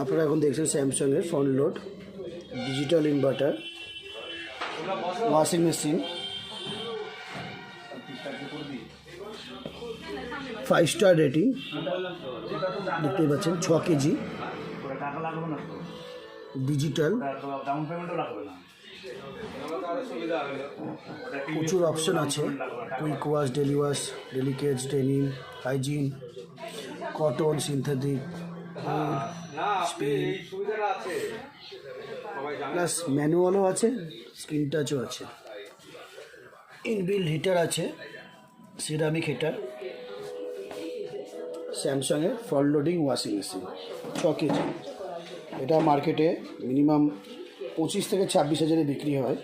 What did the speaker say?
আপনারা এখন দেখছেন স্যামসাংয়ের front load digital inverter washing machine 5 star rating, দেখতেই পাচ্ছেন 6 কেজি ডিজিটাল, প্রচুর অপশন আছে, quick wash, daily wash, delicates, denim, hygiene, cotton, synthetic, plus ম্যানুয়ালও আছে, স্ক্রিন টাচও আছে, ইনবিল্ড হিটার আছে, সিরামিক হিটার। স্যামসাংয়ের front loading washing machine 6 KG, এটা মার্কেটে মিনিমাম 25 থেকে 26 হাজারে বিক্রি হয়।